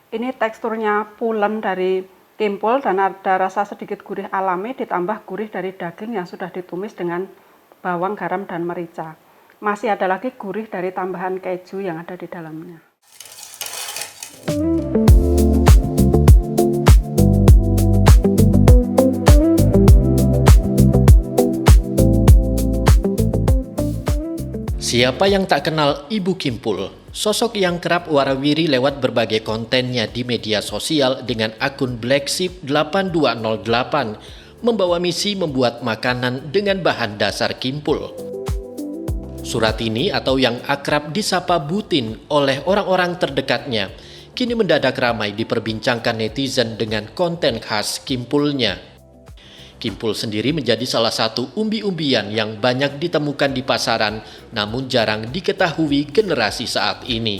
Ini teksturnya pulen dari kimpul dan ada rasa sedikit gurih alami ditambah gurih dari daging yang sudah ditumis dengan bawang, garam, dan merica. Masih ada lagi gurih dari tambahan keju yang ada di dalamnya. Siapa yang tak kenal Ibu Kimpul? Sosok yang kerap warawiri lewat berbagai kontennya di media sosial dengan akun Black Sheep 8208 membawa misi membuat makanan dengan bahan dasar kimpul. Suratini atau yang akrab disapa Butin oleh orang-orang terdekatnya kini mendadak ramai diperbincangkan netizen dengan konten khas kimpulnya. Kimpul sendiri menjadi salah satu umbi-umbian yang banyak ditemukan di pasaran, namun jarang diketahui generasi saat ini.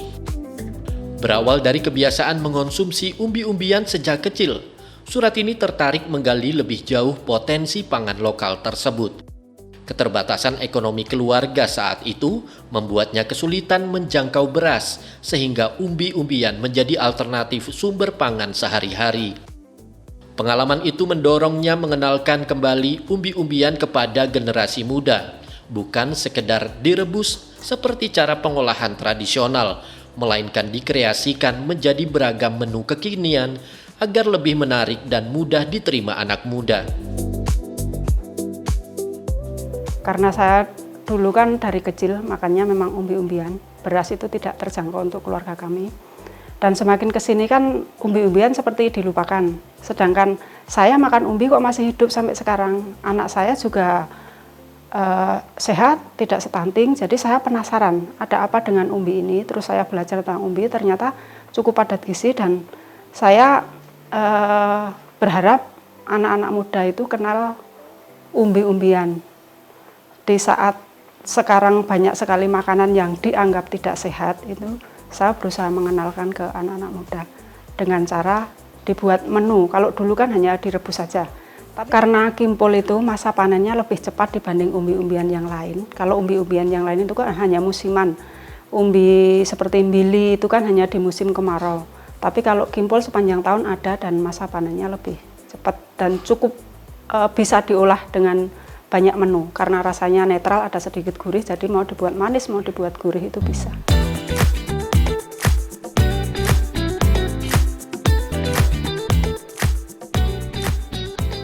Berawal dari kebiasaan mengonsumsi umbi-umbian sejak kecil, Suratini tertarik menggali lebih jauh potensi pangan lokal tersebut. Keterbatasan ekonomi keluarga saat itu membuatnya kesulitan menjangkau beras, sehingga umbi-umbian menjadi alternatif sumber pangan sehari-hari. Pengalaman itu mendorongnya mengenalkan kembali umbi-umbian kepada generasi muda, bukan sekedar direbus seperti cara pengolahan tradisional, melainkan dikreasikan menjadi beragam menu kekinian agar lebih menarik dan mudah diterima anak muda. Karena saya dulu kan dari kecil makannya memang umbi-umbian, beras itu tidak terjangkau untuk keluarga kami. Dan semakin kesini kan umbi-umbian seperti dilupakan. Sedangkan saya makan umbi kok masih hidup sampai sekarang. Anak saya juga sehat, tidak stunting. Jadi saya penasaran ada apa dengan umbi ini. Terus saya belajar tentang umbi, ternyata cukup padat gizi. Dan saya berharap anak-anak muda itu kenal umbi-umbian. Di saat sekarang banyak sekali makanan yang dianggap tidak sehat itu, saya berusaha mengenalkan ke anak-anak muda dengan cara dibuat menu. Kalau dulu kan hanya direbus saja. Tapi karena kimpul itu masa panennya lebih cepat dibanding umbi-umbian yang lain. Kalau umbi-umbian yang lain itu kan hanya musiman. Umbi seperti mili itu kan hanya di musim kemarau. Tapi kalau kimpul sepanjang tahun ada dan masa panennya lebih cepat dan cukup bisa diolah dengan banyak menu. Karena rasanya netral, ada sedikit gurih, jadi mau dibuat manis, mau dibuat gurih itu bisa.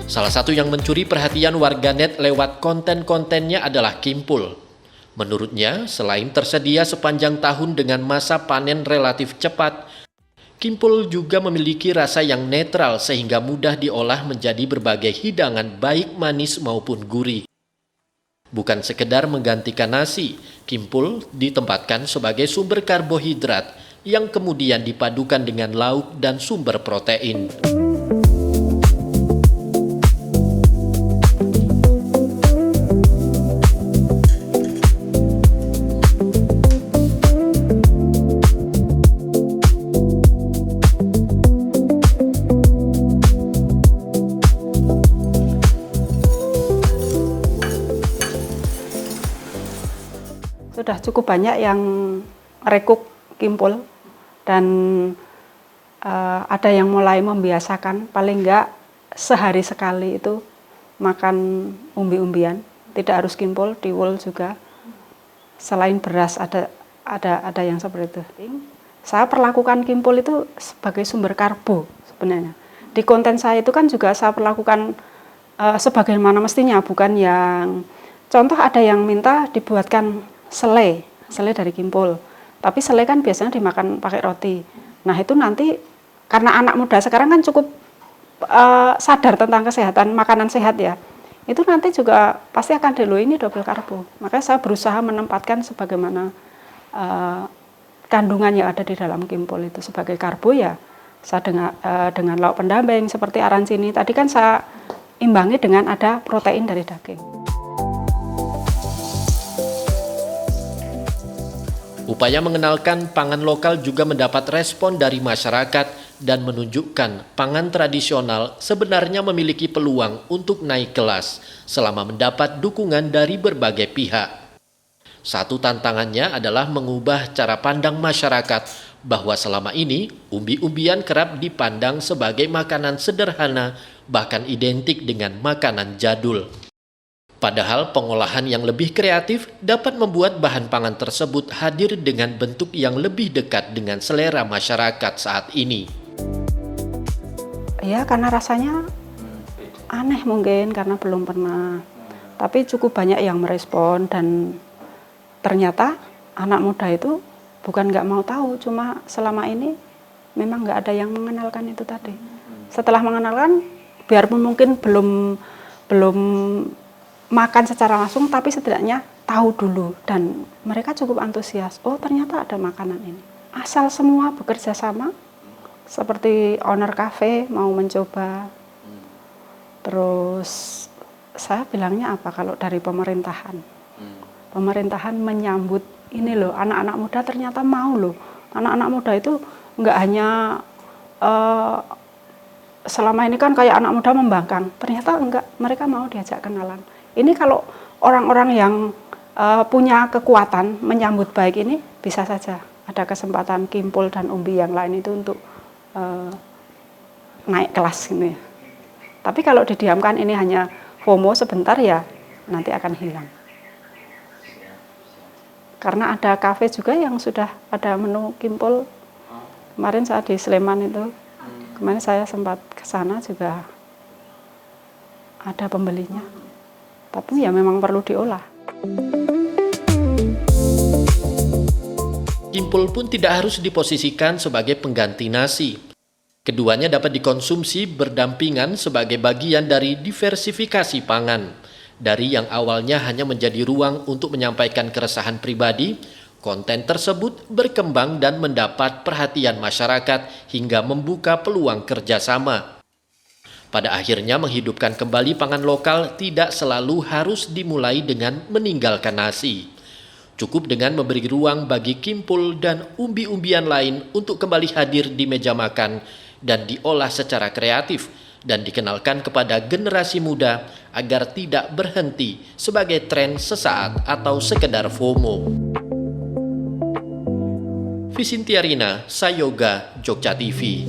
Salah satu yang mencuri perhatian warganet lewat konten-kontennya adalah kimpul. Menurutnya, selain tersedia sepanjang tahun dengan masa panen relatif cepat, kimpul juga memiliki rasa yang netral sehingga mudah diolah menjadi berbagai hidangan baik manis maupun gurih. Bukan sekedar menggantikan nasi, kimpul ditempatkan sebagai sumber karbohidrat yang kemudian dipadukan dengan lauk dan sumber protein. Sudah cukup banyak yang merekuk kimpul dan ada yang mulai membiasakan paling enggak sehari sekali itu makan umbi-umbian, tidak harus kimpul, tiwul juga. Selain beras ada yang seperti itu. Saya perlakukan kimpul itu sebagai sumber karbo sebenarnya. Di konten saya itu kan juga saya perlakukan sebagaimana mestinya, bukan yang contoh ada yang minta dibuatkan selai dari kimpul. Tapi selai kan biasanya dimakan pakai roti. Nah itu nanti karena anak muda sekarang kan cukup sadar tentang kesehatan, makanan sehat ya. Itu nanti juga pasti akan ini double karbo. Makanya saya berusaha menempatkan sebagaimana kandungan yang ada di dalam kimpul itu sebagai karbo ya. Saya dengan lauk pendamping seperti arancini. Tadi kan saya imbangi dengan ada protein dari daging. Upaya mengenalkan pangan lokal juga mendapat respon dari masyarakat dan menunjukkan pangan tradisional sebenarnya memiliki peluang untuk naik kelas selama mendapat dukungan dari berbagai pihak. Satu tantangannya adalah mengubah cara pandang masyarakat bahwa selama ini umbi-umbian kerap dipandang sebagai makanan sederhana, bahkan identik dengan makanan jadul. Padahal pengolahan yang lebih kreatif dapat membuat bahan pangan tersebut hadir dengan bentuk yang lebih dekat dengan selera masyarakat saat ini. Ya, karena rasanya aneh mungkin karena belum pernah. Tapi cukup banyak yang merespon dan ternyata anak muda itu bukan nggak mau tahu, cuma selama ini memang nggak ada yang mengenalkan itu tadi. Setelah mengenalkan, biarpun mungkin belum makan secara langsung, tapi setidaknya tahu dulu dan mereka cukup antusias. Oh, ternyata ada makanan ini. Asal semua bekerja sama, seperti owner cafe mau mencoba. Terus saya bilangnya apa kalau dari pemerintahan? Pemerintahan menyambut ini loh, anak-anak muda ternyata mau loh. Anak-anak muda itu nggak hanya selama ini kan kayak anak muda membangkang, ternyata enggak, mereka mau diajak kenalan. Ini kalau orang-orang yang punya kekuatan menyambut baik ini, bisa saja ada kesempatan Kimpul dan Umbi yang lain itu untuk naik kelas gitu ya. Tapi kalau didiamkan ini hanya FOMO sebentar ya nanti akan hilang. Karena ada kafe juga yang sudah ada menu Kimpul. Kemarin saat di Sleman itu, kemarin saya sempat ke sana juga ada pembelinya. Tapi ya memang perlu diolah. Kimpul pun tidak harus diposisikan sebagai pengganti nasi. Keduanya dapat dikonsumsi berdampingan sebagai bagian dari diversifikasi pangan. Dari yang awalnya hanya menjadi ruang untuk menyampaikan keresahan pribadi, konten tersebut berkembang dan mendapat perhatian masyarakat hingga membuka peluang kerjasama. Pada akhirnya menghidupkan kembali pangan lokal tidak selalu harus dimulai dengan meninggalkan nasi. Cukup dengan memberi ruang bagi Kimpul dan umbi-umbian lain untuk kembali hadir di meja makan dan diolah secara kreatif dan dikenalkan kepada generasi muda agar tidak berhenti sebagai tren sesaat atau sekedar FOMO. Visintiarina, Sayoga, Jogja TV.